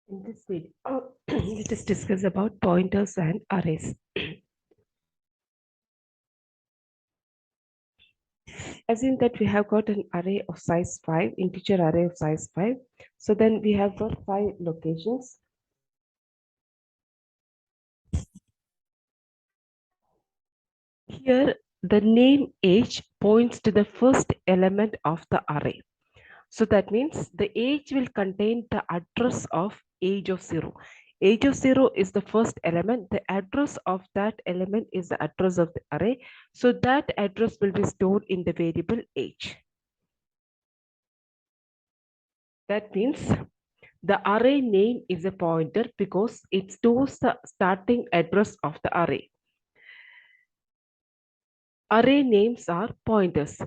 In this video, let us discuss about pointers and arrays. Assume that we have got an array of size 5, integer array of size 5. So then we have got 5 locations. Here, the name age points to the first element of the array. So that means the age will contain the address of age of 0. Age of 0 is the first element. The address of that element is the address of the array. So that address will be stored in the variable age. That means the array name is a pointer because it stores the starting address of the array. Array names are pointers.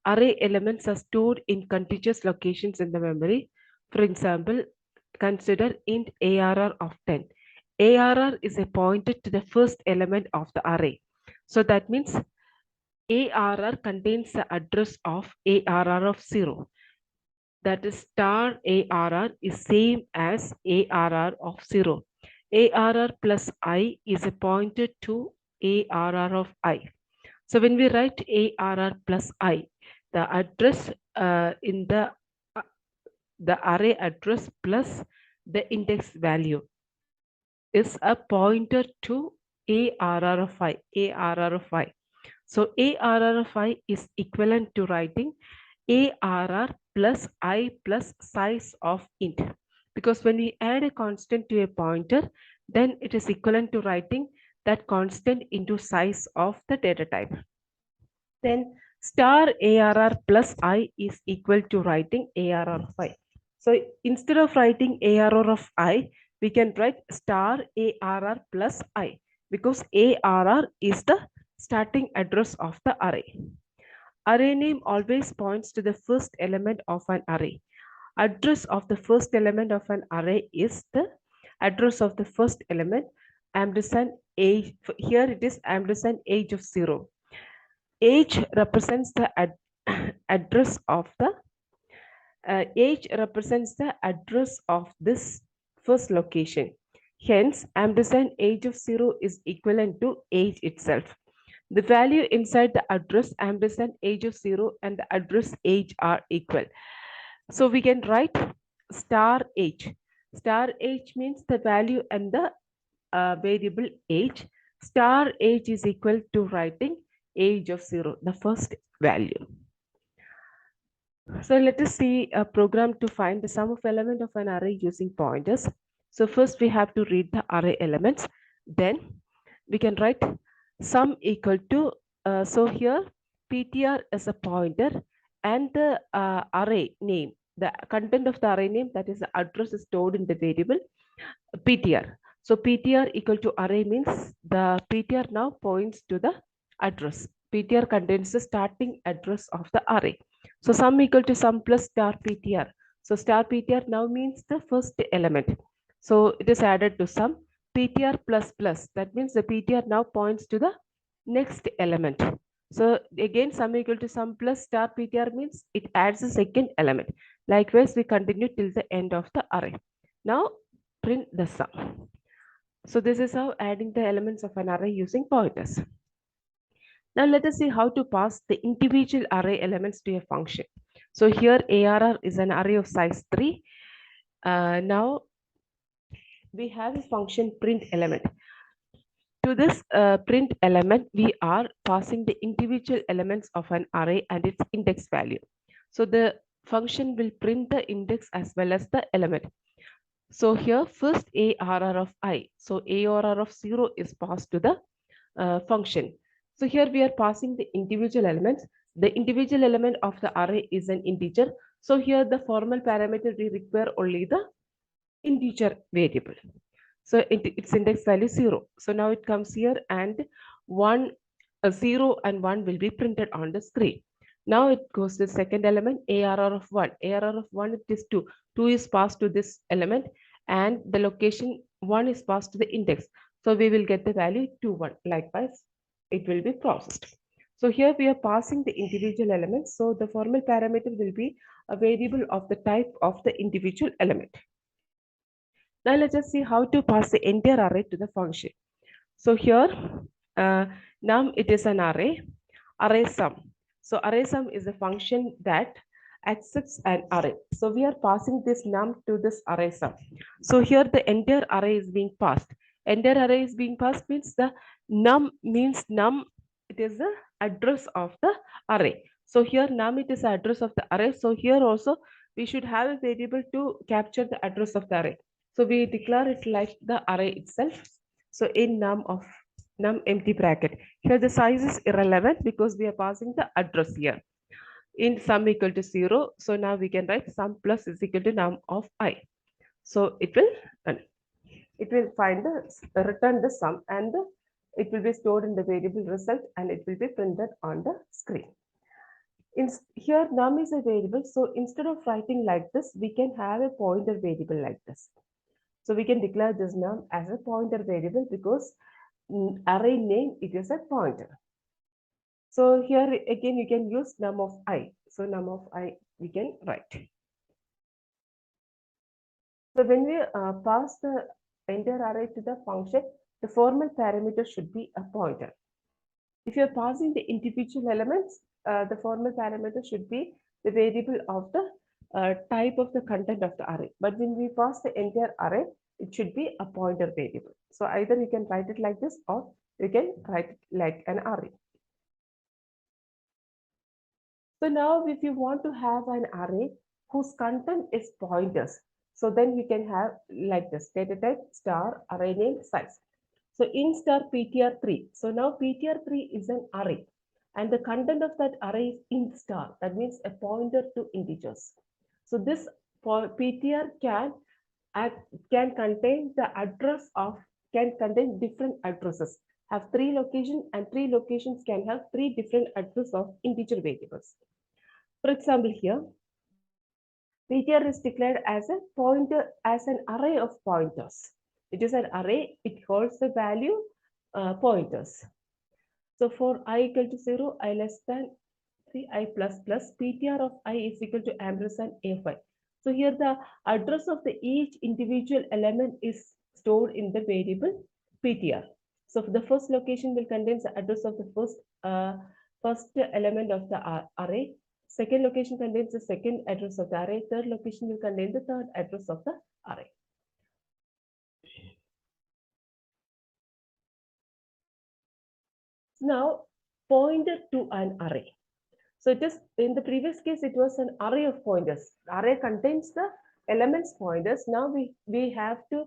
Array elements are stored in contiguous locations in the memory. For example, consider int ARR of 10. ARR is a pointer to the first element of the array. So that means ARR contains the address of ARR of 0. That is star ARR is same as ARR of 0. ARR plus I is a pointer to ARR of I. So when we write ARR plus I, the address in the array address plus the index value is a pointer to ARR of I, ARR of I. So ARR of I is equivalent to writing ARR plus I plus size of int. Because when we add a constant to a pointer, then it is equivalent to writing that constant into size of the data type. Then star ARR plus I is equal to writing ARR of I. So instead of writing ARR of I, we can write star ARR plus I because ARR is the starting address of the array. Array name always points to the first element of an array. Address of the first element of an array is the address of the first element ampersand age. Here it is ampersand age of 0. Age represents the address of the age represents the address of this first location. Hence, ampersand age of 0 is equivalent to age itself. The value inside the address ampersand age of 0 and the address age are equal. So we can write star age. Star age means the value and the variable age. Star age is equal to writing age of 0, the first value. So let us see a program to find the sum of element of an array using pointers. So first we have to read the array elements. Then we can write sum equal to, so here PTR is a pointer and the array name, the content of the array name, that is the address is stored in the variable PTR. So PTR equal to array means the PTR now points to the address. PTR contains the starting address of the array. So sum equal to sum plus star PTR. So star PTR now means the first element. So it is added to sum PTR plus plus. That means the PTR now points to the next element. So again sum equal to sum plus star PTR means it adds a second element. Likewise, we continue till the end of the array. Now print the sum. So this is how adding the elements of an array using pointers. Now let us see how to pass the individual array elements to a function. So here ARR is an array of size 3. Now we have a function print element. To this print element, we are passing the individual elements of an array and its index value. So the function will print the index as well as the element. So here first ARR of I. So ARR of 0 is passed to the function. So here we are passing the individual elements. The individual element of the array is an integer. So here the formal parameter we require only the integer variable. So its index value 0. So now it comes here and 0 and 1 will be printed on the screen. Now it goes to the second element, ARR of 1. ARR of 1 it is 2. 2 is passed to this element and the location 1 is passed to the index. So we will get the value 2, 1. Likewise, it will be processed. So here we are passing the individual elements. So the formal parameter will be a variable of the type of the individual element. Now let us see how to pass the entire array to the function. So here, uh, num it is an array sum. So array sum is a function that accepts an array. So we are passing this num to this array sum. So here the entire array is being passed. Entire array is being passed means the num means num. It is the address of the array. So here num it is the address of the array. So here also we should have a variable to capture the address of the array. So we declare it like the array itself. So in num empty bracket. Here the size is irrelevant because we are passing the address here. In sum equal to 0. So now we can write sum plus is equal to num of I. So it will find the return the sum and it will be stored in the variable result and it will be printed on the screen. Here num is a variable. So instead of writing like this, we can have a pointer variable like this. So we can declare this num as a pointer variable because array name it is a pointer. So here again you can use num of I. So num of I we can write. So when we pass the entire array to the function, the formal parameter should be a pointer. If you're passing the individual elements, the formal parameter should be the variable of the type of the content of the array. But when we pass the entire array, it should be a pointer variable. So either you can write it like this or you can write it like an array. So now if you want to have an array whose content is pointers, so then we can have like this data type star array name size. So in star ptr3. So now ptr3 is an array and the content of that array is int star. That means a pointer to integers. So this ptr can contain the address of can contain different addresses. Have three locations and three locations can have three different address of integer variables. For example, here ptr is declared as a pointer as an array of pointers. It is an array. It holds the value pointers. So for I equal to 0, I less than 3, I plus plus, ptr of I is equal to ampersand a5. So here the address of the each individual element is stored in the variable ptr. So the first location will contain the address of the first element of the array. Second location contains the second address of the array. Third location will contain the third address of the array. Now, pointer to an array. So it is in the previous case, it was an array of pointers. Array contains the elements pointers. Now we have to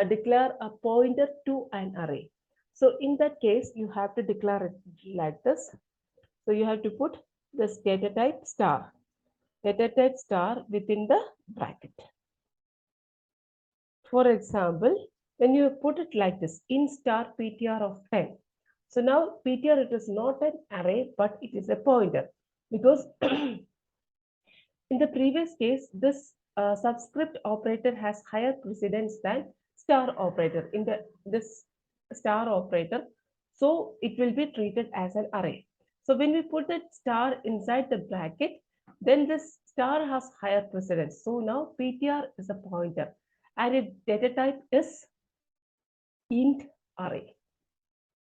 declare a pointer to an array. So in that case, you have to declare it like this. So you have to put this data type star within the bracket. For example, when you put it like this, in star ptr of 10. So now ptr it is not an array, but it is a pointer because in the previous case, this subscript operator has higher precedence than star operator in this star operator. So it will be treated as an array. So when we put that star inside the bracket, then this star has higher precedence. So now ptr is a pointer and its data type is int array.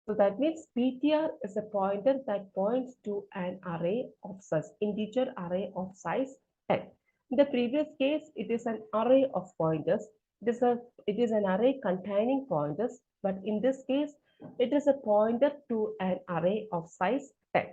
So that means ptr is a pointer that points to an array of such integer array of size 10. In the previous case, it is an array of pointers. It is an array containing pointers, but in this case, it is a pointer to an array of size 10.